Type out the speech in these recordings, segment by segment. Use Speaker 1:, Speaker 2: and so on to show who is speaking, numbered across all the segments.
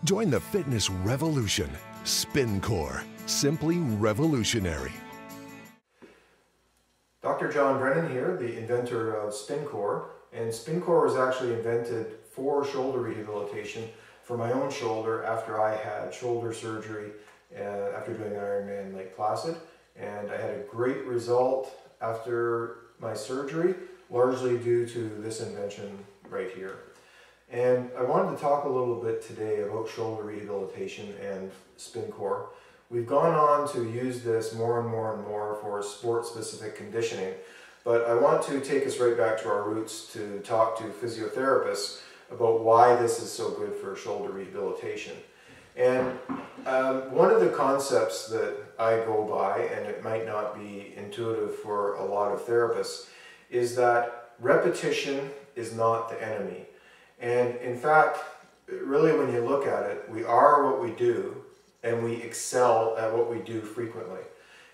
Speaker 1: Join the fitness revolution. Spincore, simply revolutionary.
Speaker 2: Dr. John Brennan here, the inventor of Spincore, and Spincore was actually invented for shoulder rehabilitation for my own shoulder after I had shoulder surgery after doing Ironman Lake Placid, and I had a great result after my surgery, largely due to this invention right here. And I wanted to talk a little bit today about shoulder rehabilitation and Spincore. We've gone on to use this more and more for sport-specific conditioning, but I want to take us right back to our roots to talk to physiotherapists about why this is so good for shoulder rehabilitation. And one of the concepts that I go by, and it might not be intuitive for a lot of therapists, is that repetition is not the enemy. And in fact, really when you look at it, we are what we do, and we excel at what we do frequently.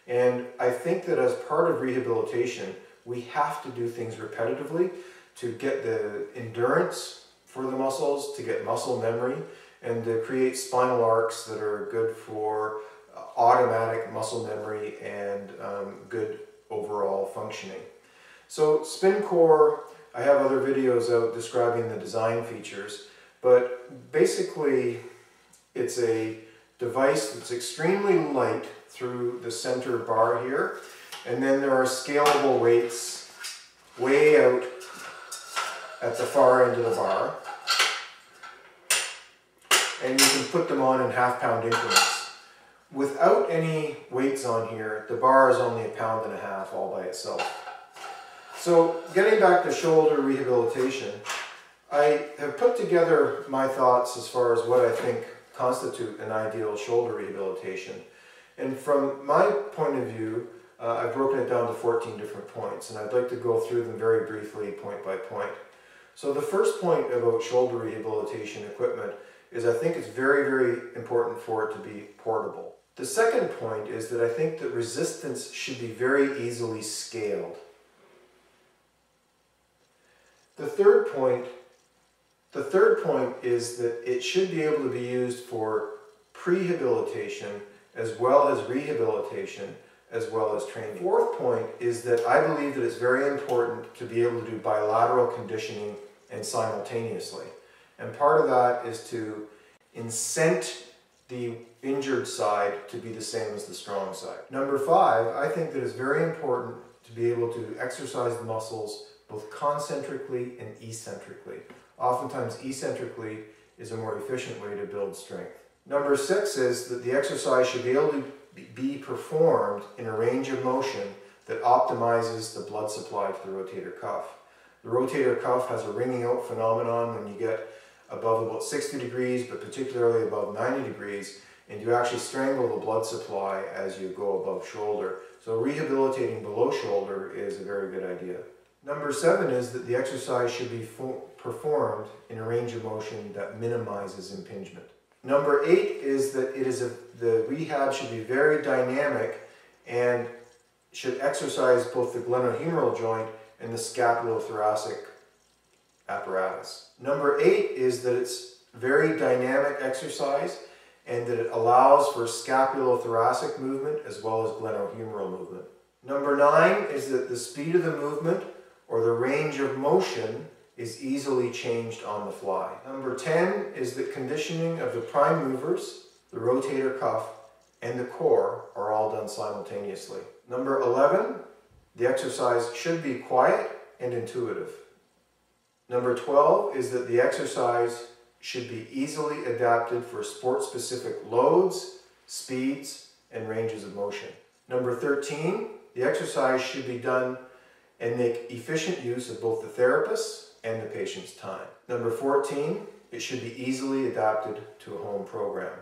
Speaker 2: And I think that as part of rehabilitation, we have to do things repetitively to get the endurance for the muscles, to get muscle memory, and to create spinal arcs that are good for automatic muscle memory and good overall functioning. So Spincore, I have other videos out describing the design features, but basically it's a device that's extremely light through the center bar here, and then there are scalable weights way out at the far end of the bar, and you can put them on in half-pound increments. Without any weights on here, the bar is only 1.5 pounds all by itself. So getting back to shoulder rehabilitation, I have put together my thoughts as far as what I think constitute an ideal shoulder rehabilitation. And from my point of view, I've broken it down to 14 different points, and I'd like to go through them very briefly, point by point. So the first point about shoulder rehabilitation equipment is I think it's very important for it to be portable. The second point is that I think that resistance should be very easily scaled. The third point is that it should be able to be used for prehabilitation as well as rehabilitation as well as training. Fourth point is that I believe that it's very important to be able to do bilateral conditioning and simultaneously. And part of that is to incent the injured side to be the same as the strong side. Number 5, I think that it's very important to be able to exercise the muscles both concentrically and eccentrically. Oftentimes eccentrically is a more efficient way to build strength. Number 6 is that the exercise should be able to be performed in a range of motion that optimizes the blood supply to the rotator cuff. The rotator cuff has a ringing out phenomenon when you get above about 60 degrees, but particularly above 90 degrees, and you actually strangle the blood supply as you go above shoulder. So rehabilitating below shoulder is a very good idea. Number 7 is that the exercise should be performed in a range of motion that minimizes impingement. Number 8 is that the rehab should be very dynamic and should exercise both the glenohumeral joint and the scapulothoracic apparatus. Number 8 is that it's very dynamic exercise and that it allows for scapulothoracic movement as well as glenohumeral movement. Number 9 is that the speed of the movement or the range of motion is easily changed on the fly. Number 10 is that conditioning of the prime movers, the rotator cuff, and the core are all done simultaneously. Number 11, the exercise should be quiet and intuitive. Number 12 is that the exercise should be easily adapted for sport-specific loads, speeds, and ranges of motion. Number 13, the exercise should be done and make efficient use of both the therapist's and the patient's time. Number 14, it should be easily adapted to a home program.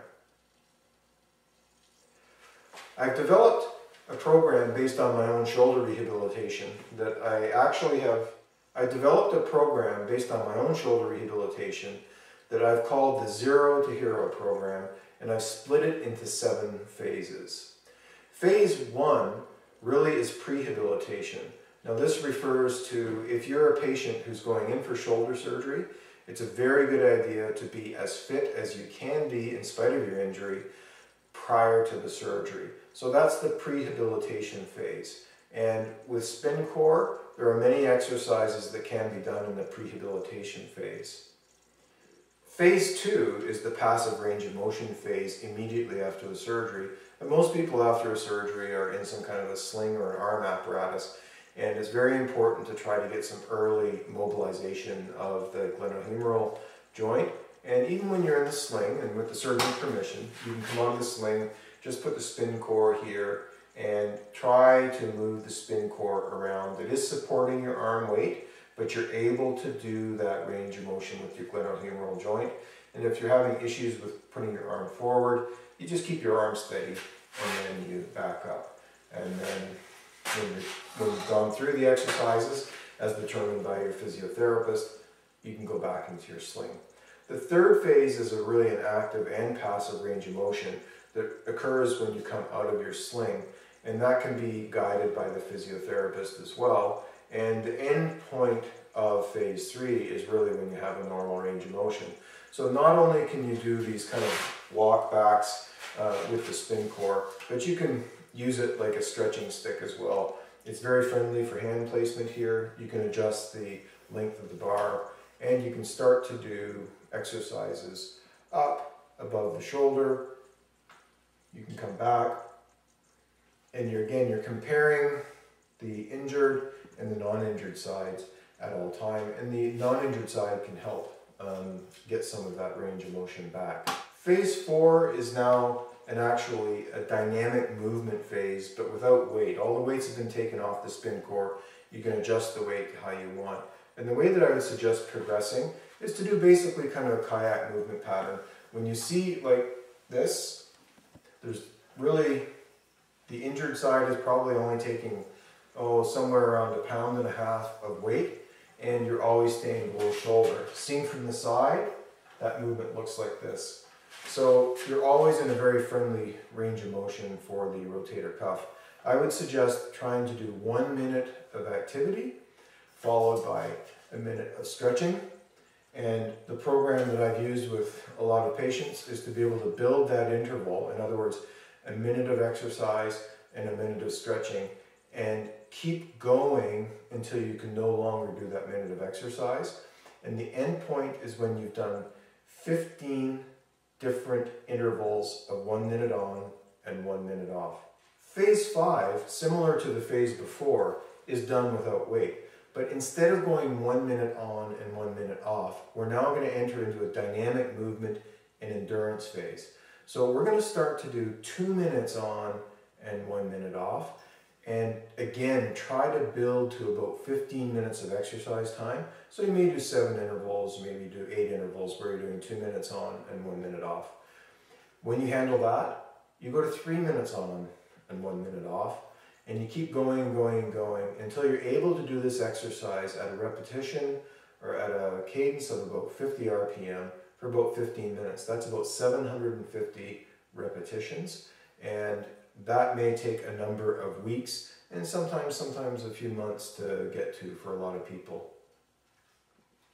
Speaker 2: I've developed a program based on my own shoulder rehabilitation that I developed a program based on my own shoulder rehabilitation that I've called the Zero to Hero program, and I've split it into 7 phases. Phase 1 really is prehabilitation. Now this refers to if you're a patient who's going in for shoulder surgery It's a very good idea to be as fit as you can be in spite of your injury prior to the surgery. So that's the prehabilitation phase. And with Spincore, there are many exercises that can be done in the prehabilitation phase. Phase 2 is the passive range of motion phase immediately after the surgery. And most people after a surgery are in some kind of a sling or an arm apparatus. And it's very important to try to get some early mobilization of the glenohumeral joint. And even when you're in the sling, and with the surgeon's permission, you can come out of the sling, just put the Spincore here, and try to move the Spincore around. It is supporting your arm weight, but you're able to do that range of motion with your glenohumeral joint. And if you're having issues with putting your arm forward, you just keep your arm steady, and then you back up. And then when you've gone through the exercises, as determined by your physiotherapist, you can go back into your sling. The third phase is really an active and passive range of motion that occurs when you come out of your sling, and that can be guided by the physiotherapist as well. And the end point of phase 3 is really when you have a normal range of motion. So not only can you do these kind of walk backs with the Spincore, but you can use it like a stretching stick as well. It's very friendly for hand placement here. You can adjust the length of the bar, and you can start to do exercises up above the shoulder. You can come back, and you're comparing the injured and the non-injured sides at all time, and the non-injured side can help get some of that range of motion back. Phase 4 is now actually a dynamic movement phase, but without weight. All the weights have been taken off the Spincore. You can adjust the weight how you want. And the way that I would suggest progressing is to do basically kind of a kayak movement pattern. When you see like this, there's really, the injured side is probably only taking, somewhere around 1.5 pounds of weight, and you're always staying below shoulder. Seen from the side, that movement looks like this. So you're always in a very friendly range of motion for the rotator cuff. I would suggest trying to do 1 minute of activity, followed by a minute of stretching. And the program that I've used with a lot of patients is to be able to build that interval. In other words, a minute of exercise and a minute of stretching, and keep going until you can no longer do that minute of exercise. And the end point is when you've done 15 different intervals of 1 minute on and 1 minute off. Phase 5, similar to the phase before, is done without weight. But instead of going 1 minute on and 1 minute off, we're now going to enter into a dynamic movement and endurance phase. So we're going to start to do 2 minutes on and 1 minute off. And again, try to build to about 15 minutes of exercise time. So you may do 7 intervals, maybe do 8 intervals where you're doing 2 minutes on and 1 minute off. When you handle that, you go to 3 minutes on and 1 minute off, and you keep going until you're able to do this exercise at a repetition or at a cadence of about 50 RPM for about 15 minutes. That's about 750 repetitions, and that may take a number of weeks and sometimes a few months to get to for a lot of people.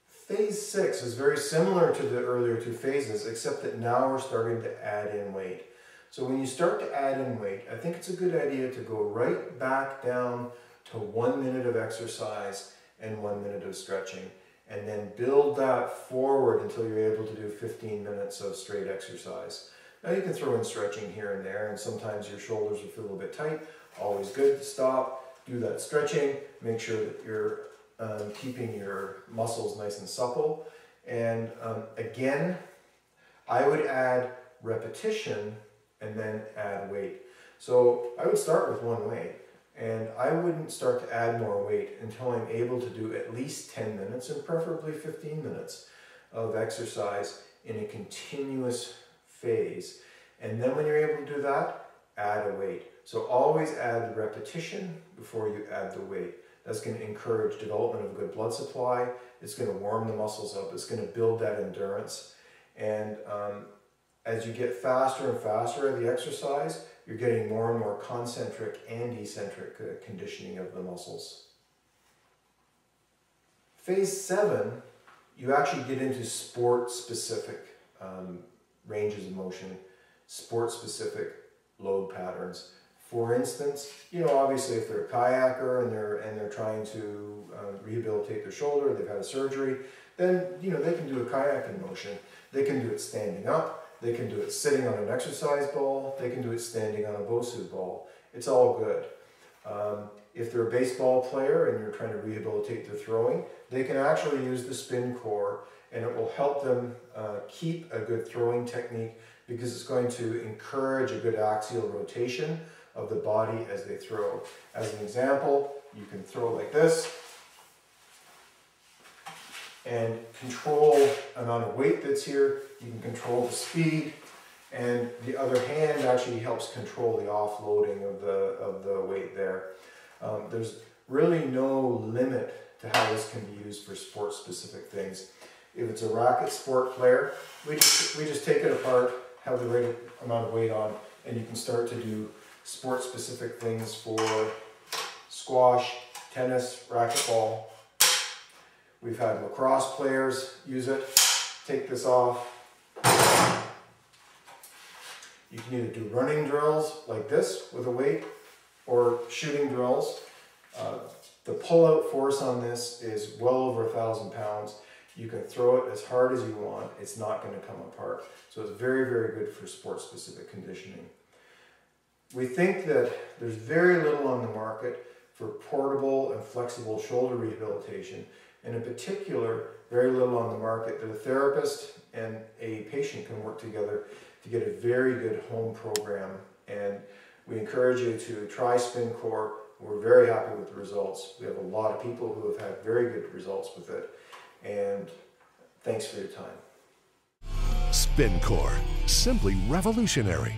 Speaker 2: Phase 6 is very similar to the earlier 2 phases, except that now we're starting to add in weight. So when you start to add in weight, I think it's a good idea to go right back down to 1 minute of exercise and 1 minute of stretching, and then build that forward until you're able to do 15 minutes of straight exercise. Now you can throw in stretching here and there, and sometimes your shoulders will feel a little bit tight. Always good to stop, do that stretching, make sure that you're keeping your muscles nice and supple. And again, I would add repetition and then add weight. So I would start with 1 weight, and I wouldn't start to add more weight until I'm able to do at least 10 minutes and preferably 15 minutes of exercise in a continuous phase. And then when you're able to do that, add a weight. So always add the repetition before you add the weight. That's going to encourage development of a good blood supply. It's going to warm the muscles up. It's going to build that endurance. And as you get faster and faster at the exercise, you're getting more and more concentric and eccentric conditioning of the muscles. Phase 7 you actually get into sport-specific ranges of motion, sport-specific load patterns. For instance, obviously if they're a kayaker and they're trying to rehabilitate their shoulder, they've had a surgery, then they can do a kayaking motion. They can do it standing up, they can do it sitting on an exercise ball, they can do it standing on a Bosu ball. It's all good. If they're a baseball player and you're trying to rehabilitate their throwing, they can actually use the Spincore, and it will help them keep a good throwing technique because it's going to encourage a good axial rotation of the body as they throw. As an example, you can throw like this and control the amount of weight that's here. You can control the speed, and the other hand actually helps control the offloading of the weight there. There's really no limit to how this can be used for sport-specific things. If it's a racket sport player, we just take it apart, have the right amount of weight on, and you can start to do sport-specific things for squash, tennis, racquetball. We've had lacrosse players use it. Take this off. You can either do running drills like this with a weight or shooting drills. The pull-out force on this is well over 1,000 pounds. You can throw it as hard as you want. It's not going to come apart. So it's very, very good for sport-specific conditioning. We think that there's very little on the market for portable and flexible shoulder rehabilitation, and in particular, very little on the market that a therapist and a patient can work together to get a very good home program. And we encourage you to try Spincore. We're very happy with the results. We have a lot of people who have had very good results with it. And thanks for your time.
Speaker 1: Spincore, simply revolutionary.